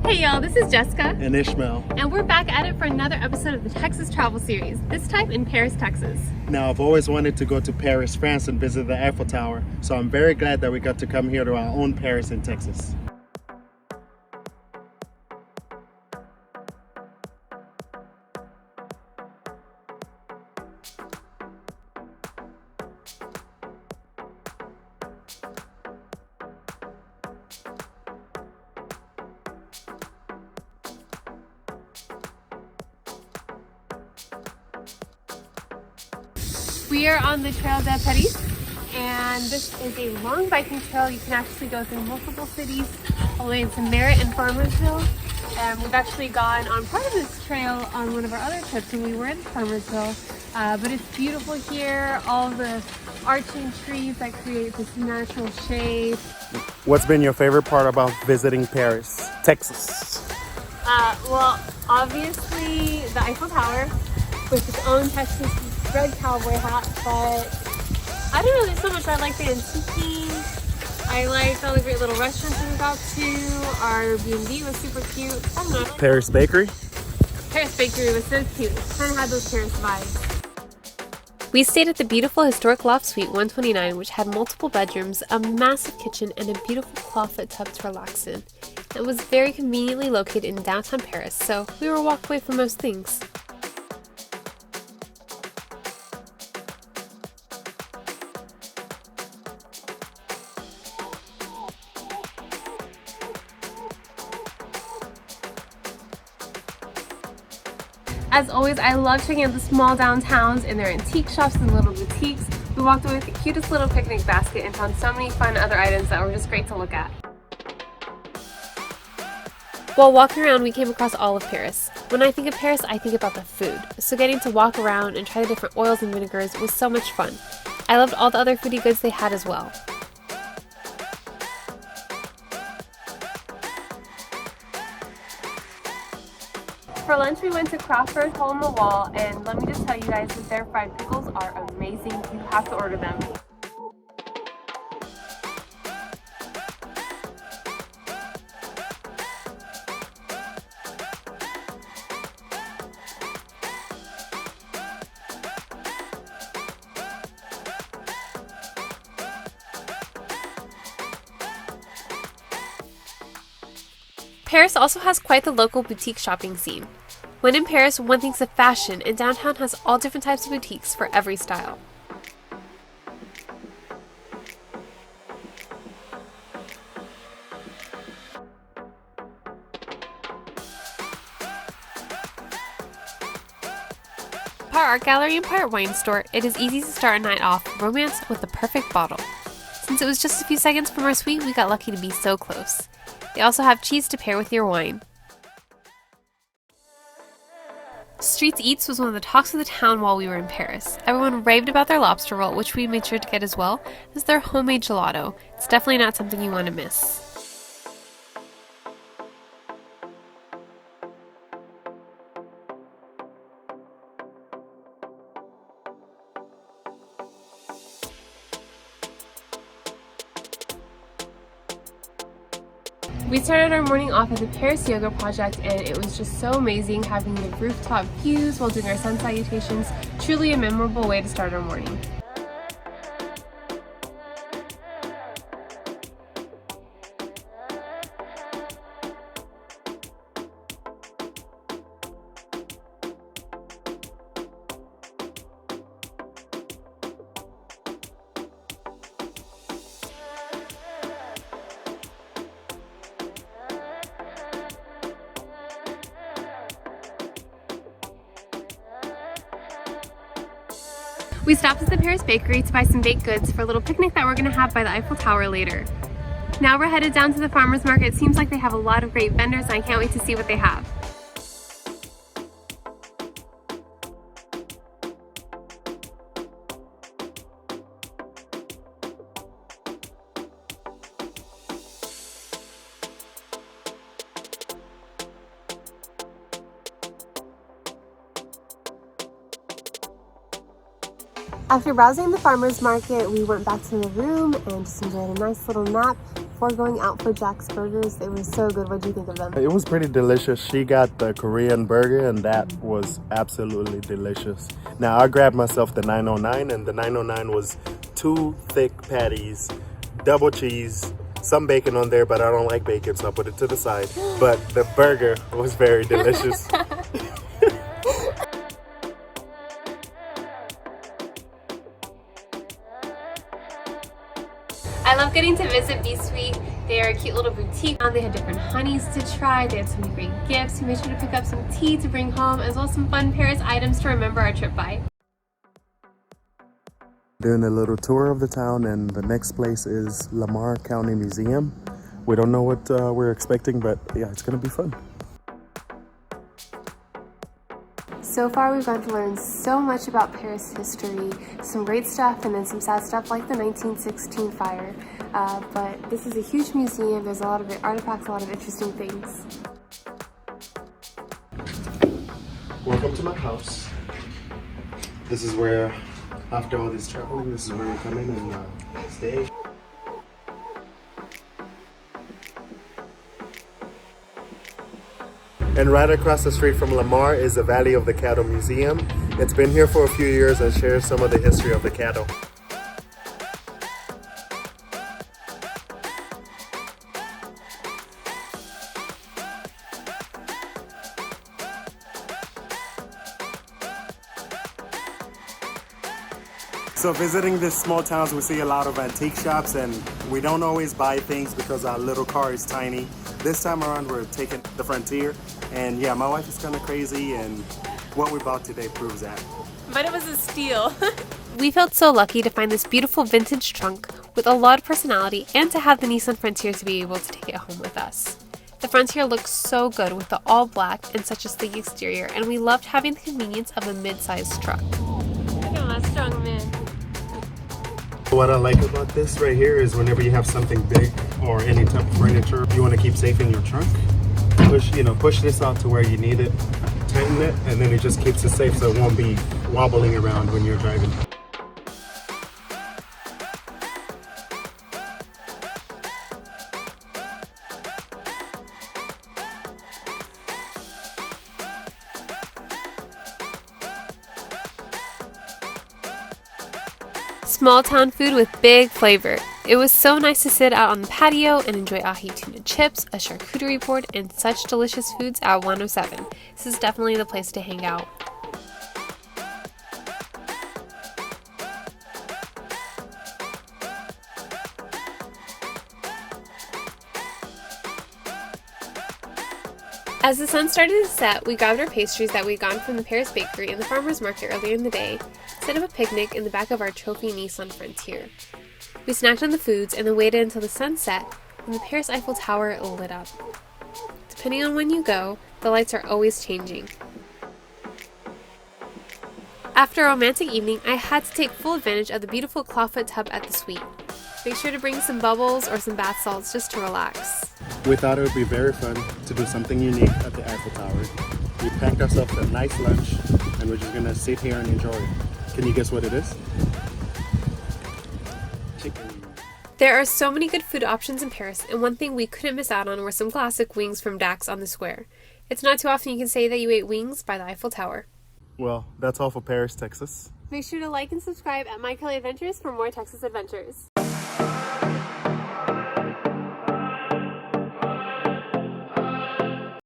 Hey y'all, this is Jessica and Ishmael, and we're back at it for another episode of the Texas Travel Series, this time in Paris, Texas. Now I've always wanted to go to Paris, France and visit the Eiffel Tower, so I'm very glad that we got to come here to our own Paris in Texas. We are on the Trail de Paris, and this is a long biking trail. You can actually go through multiple cities, all the way into Merritt and Farmersville. And we've actually gone on part of this trail on one of our other trips when we were in Farmersville. But it's beautiful here, all the arching trees that create this natural shade. What's been your favorite part about visiting Paris, Texas? Well, obviously the Eiffel Tower with its own Texas red cowboy hat, but I don't know, there's so much. I like the antiquing. I liked all the great little restaurants we got to. Our B&B was super cute. I don't know. Paris Bakery? Paris Bakery was so cute. Kind of had those Paris vibes. We stayed at the beautiful historic loft suite 129, which had multiple bedrooms, a massive kitchen, and a beautiful clawfoot tub to relax in. It was very conveniently located in downtown Paris, so we were walked away from most things. As always, I love checking out the small downtowns and their antique shops and little boutiques. We walked away with the cutest little picnic basket and found so many fun other items that were just great to look at. While walking around, we came across all of Paris. When I think of Paris, I think about the food, so getting to walk around and try the different oils and vinegars was so much fun. I loved all the other foodie goods they had as well. For lunch, we went to Crawford Hole in the Wall, and let me just tell you guys that their fried pickles are amazing. You have to order them. Paris also has quite the local boutique shopping scene. When in Paris, one thinks of fashion, and downtown has all different types of boutiques for every style. Part art gallery and part wine store, it is easy to start a night off romance with the perfect bottle. Since it was just a few seconds from our suite, we got lucky to be so close. They also have cheese to pair with your wine. Streets Eats was one of the talks of the town while we were in Paris. Everyone raved about their lobster roll, which we made sure to get as well as their homemade gelato. It's definitely not something you want to miss. We started our morning off at the Paris Yoga Project, and it was just so amazing having the rooftop views while doing our sun salutations. Truly a memorable way to start our morning. We stopped at the Paris Bakery to buy some baked goods for a little picnic that we're going to have by the Eiffel Tower later. Now we're headed down to the farmers market. It seems like they have a lot of great vendors, and I can't wait to see what they have. After browsing the farmer's market, we went back to the room and just enjoyed a nice little nap. before going out for Jack's Burgers. They were so good. What do you think of them? It was pretty delicious. She got the Korean burger and that was absolutely delicious. Now I grabbed myself the 909 and the 909 was 2 thick patties, double cheese, some bacon on there, but I don't like bacon, so I put it to the side. But the burger was very delicious. I love getting to visit B-Suite. They are a cute little boutique. They had different honeys to try. They had so many great gifts. We made sure to pick up some tea to bring home, as well as some fun Paris items to remember our trip by. Doing a little tour of the town, and the next place is Lamar County Museum. We don't know what we're expecting, but yeah, it's gonna be fun. So far we've gotten to learn so much about Paris history, some great stuff and then some sad stuff like the 1916 fire. But this is a huge museum. There's a lot of artifacts, a lot of interesting things. Welcome to my house. This is where, after all this traveling, this is where we come in and stay. And right across the street from Lamar is the Valley of the Cattle Museum. It's been here for a few years and shares some of the history of the cattle. So visiting these small towns, we see a lot of antique shops and we don't always buy things because our little car is tiny. This time around we're taking the Frontier, and yeah, my wife is kind of crazy and what we bought today proves that. But it was a steal. We felt so lucky to find this beautiful vintage trunk with a lot of personality and to have the Nissan Frontier to be able to take it home with us. The Frontier looks so good with the all black and such a sleek exterior, and we loved having the convenience of a mid-sized truck. Look at my strong man. What I like about this right here is whenever you have something big or any type of furniture you want to keep safe in your trunk, push this out to where you need it, tighten it, and then it just keeps it safe so it won't be wobbling around when you're driving. Small town food with big flavor. It was so nice to sit out on the patio and enjoy ahi tuna chips, a charcuterie board, and such delicious foods at 107. This is definitely the place to hang out. As the sun started to set, we grabbed our pastries that we'd gotten from the Paris bakery and the farmer's market earlier in the day, set up a picnic in the back of our Trophy Nissan Frontier. We snacked on the foods and then waited until the sun set and the Paris Eiffel Tower lit up. Depending on when you go, the lights are always changing. After a romantic evening, I had to take full advantage of the beautiful clawfoot tub at the suite. Make sure to bring some bubbles or some bath salts just to relax. We thought it would be very fun to do something unique at the Eiffel Tower. We packed ourselves a nice lunch and we're just gonna sit here and enjoy it. Can you guess what it is? Chicken. There are so many good food options in Paris, and one thing we couldn't miss out on were some classic wings from Dax on the square. It's not too often you can say that you ate wings by the Eiffel Tower. Well, that's all for Paris, Texas. Make sure to like and subscribe at My Kelly Adventures for more Texas adventures.